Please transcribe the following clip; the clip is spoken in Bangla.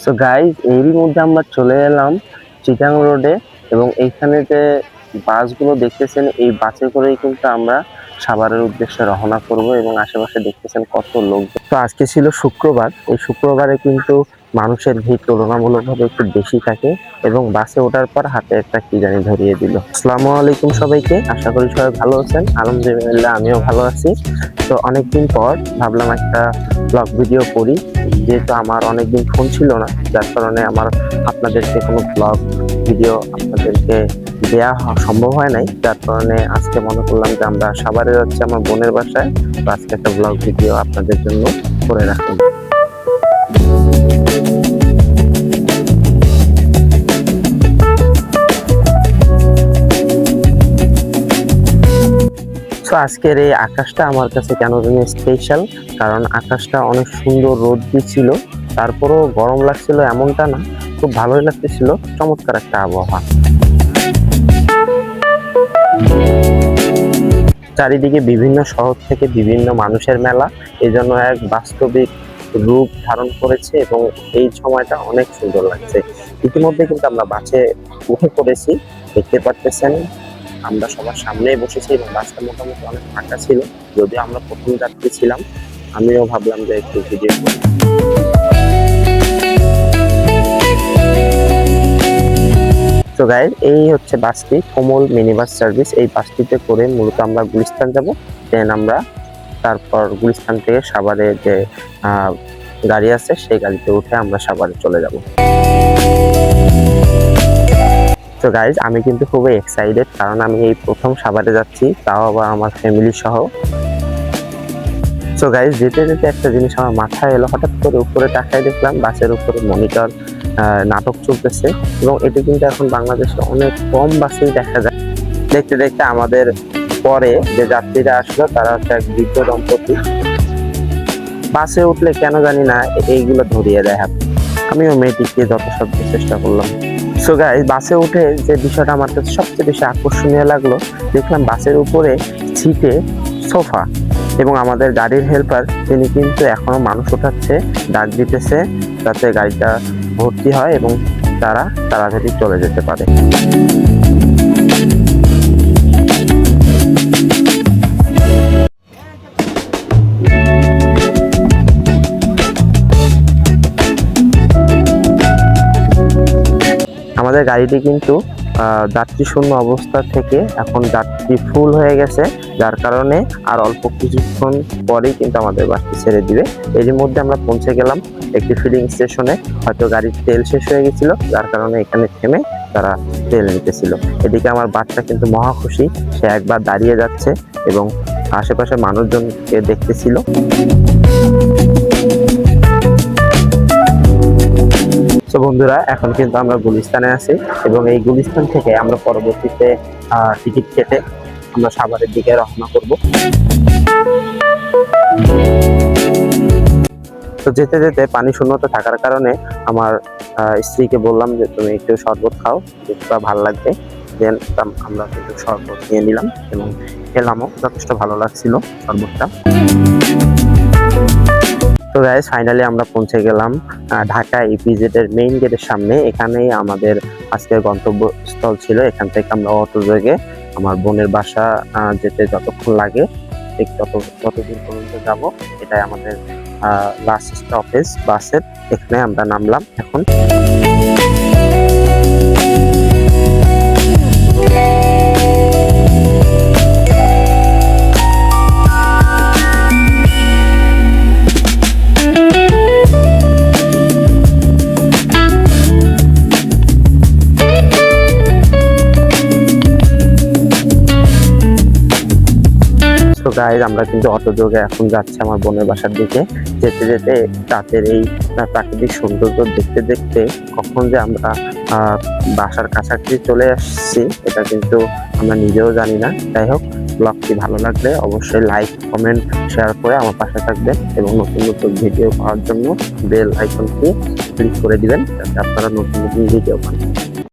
সো গাইজ এরই মধ্যে আমরা চলে এলাম চিটাং রোডে এবং এইখানে যে বাসগুলো দেখতেছেন এই বাসে করেই কিন্তু আমরা সাভারের উদ্দেশ্যে রওনা করব এবং আশেপাশে দেখতেছেন কত লোক। তো আজকে ছিল শুক্রবার, এই শুক্রবারে কিন্তু মানুষের ভিড় তুলনামূলকভাবে একটু বেশি থাকে এবং বাসে ওঠার পর হাতে একটা কি জানি ধরিয়ে দিল। আসসালামু আলাইকুম সবাইকে, আশা করি সবাই ভালো আছেন। আলহামদুলিল্লাহ আমিও ভালো আছি। তো অনেকদিন পর ভাবলাম একটা ব্লগ ভিডিও করি, যেহেতু আমার অনেকদিন ফোন ছিল না, যার কারণে আমার আপনাদেরকে কোনো ব্লগ ভিডিও আপনাদেরকে দেওয়া সম্ভব হয় নাই। যার কারণে আজকে মনে করলাম যে আমরা সাভারে যাচ্ছি আমার বোনের বাসায়, তো আজকে একটা ব্লগ ভিডিও আপনাদের জন্য করে রাখলাম। আজকের এই আকাশটা আমার কাছে কেন জানি স্পেশাল, কারণ আকাশটা অনেক সুন্দর রোদ দিচ্ছিল, তারপরও গরম লাগছিল এমনটা না, খুব ভালোই লাগতেছিল, চমৎকার একটা আবহাওয়া। চারিদিকে বিভিন্ন শহর থেকে বিভিন্ন মানুষের মেলা, এই জন্য এক বাস্তবিক রূপ ধারণ করেছে এবং এই সময়টা অনেক সুন্দর লাগছে। ইতিমধ্যে কিন্তু আমরা বাসে উঠে পড়েছি, দেখতে পারতেছেন আমরা সবার সামনেই বসেছি এবং বাসটা মোটামুটি অনেক ফাঁকা ছিল, যদিও আমরা প্রথম যাত্রী ছিলাম। আমিও ভাবলাম যে একটু ভিডিও করি। তো গাইস, এই হচ্ছে বাসটি, কোমল মিনি বাস সার্ভিস। এই বাসটিতে করে মূলত আমরা গুলিস্তান যাব, দেন আমরা তারপর গুলিস্তান থেকে সাভারে যে গাড়ি আছে সেই গাড়িতে উঠে আমরা সাভারে চলে যাব। তো গাইজ, আমি কিন্তু খুবই এক্সাইটেড, কারণ আমি এই প্রথম সাভারে যাচ্ছি, তাও আবার আমার ফ্যামিলি সহ। তো গাইজ, যেতে যেতে একটা জিনিস আমার মাথায় এলো, হঠাৎ করে উপরে তাকায় দেখলাম বাসের উপরে মনিটর নাটক চলতেছে এবং এটি কিন্তু এখন বাংলাদেশে অনেক কম বাসেই দেখা যায়। দেখতে দেখতে আমাদের পরে যে যাত্রীরা আসলো তারা হচ্ছে এক বৃদ্ধ দম্পতি। বাসে উঠলে কেন জানি না এইগুলো ধরিয়ে দেয় হাত। আমিও মেয়েটিকে যথাসাধ্য চেষ্টা করলাম। সো গাইস, বাসে উঠে যে বিষয়টা আমার কাছে সবচেয়ে বেশি আকর্ষণীয় লাগলো, দেখলাম বাসের উপরে সিটে সোফা এবং আমাদের গাড়ির হেল্পার তিনি কিন্তু এখনো মানুষ উঠাচ্ছে, ডাক দিতেছে যাতে গাড়িটা ভর্তি হয় এবং তারা তাড়াতাড়ি চলে যেতে পারে। আমাদের গাড়িটি কিন্তু যাত্রী শূন্য অবস্থা থেকে এখন যাত্রী ফুল হয়ে গেছে, যার কারণে আর অল্প কিছুক্ষণ পরেই কিন্তু আমাদের বাসটি ছেড়ে দিবে। এর মধ্যে আমরা পৌঁছে গেলাম একটি ফিলিং স্টেশনে। হয়তো গাড়ির তেল শেষ হয়ে গেছিল, যার কারণে এখানে থেমে তারা তেল নিতেছিল। এদিকে আমার বাচ্চা কিন্তু মহা খুশি, সে একবার দাঁড়িয়ে যাচ্ছে এবং আশেপাশে মানুষজনকে দেখতেছিল। তো বন্ধুরা, এখন কিন্তু আমরা গুলিস্তানে আছি এবং এই গুলিস্তান থেকে আমরা পরবর্তীতে টিকিট কেটে আমরা সাভারের দিকে রওনা করব। তো যেতে যেতে পানি শূন্যতা থাকার কারণে আমার স্ত্রীকে বললাম যে তুমি একটু শরবত খাও, দেখবা ভালো লাগবে। দেন আমরা কিন্তু শরবত নিয়ে নিলাম এবং খেলামও, যথেষ্ট ভালো লাগছিল শরবতটা। তো গাইস, ফাইনালি আমরা পৌঁছে গেলাম ঢাকা ইপিজেড এর মেইন গেটের সামনে। এখানেই আমাদের আজকের গন্তব্যস্থল ছিল। এখান থেকে আমরা অটো যোগে আমার বোনের বাসা যেতে যতক্ষণ লাগে ঠিক ততদিন পর্যন্ত যাব। এটাই আমাদের লাস্ট স্টপেজ বাসের। এখানে আমরা নামলাম এখন। গাইজ, আমরা কিন্তু অটো যোগে এখন যাচ্ছি আমার বোনের বাসার দিকে। যেতে যেতে রাতের এই প্রাকৃতিক সৌন্দর্য দেখতে দেখতে কখন যে আমরা বাসার কাছাকাছি চলে আসছি এটা কিন্তু আমরা নিজেও জানি না। যাই হোক, ব্লগটি ভালো লাগলে অবশ্যই লাইক, কমেন্ট, শেয়ার করে আমার পাশে থাকবেন এবং নতুন নতুন ভিডিও পাওয়ার জন্য বেল আইকনটি ক্লিক করে দিবেন যাতে আপনারা নতুন নতুন ভিডিও পান।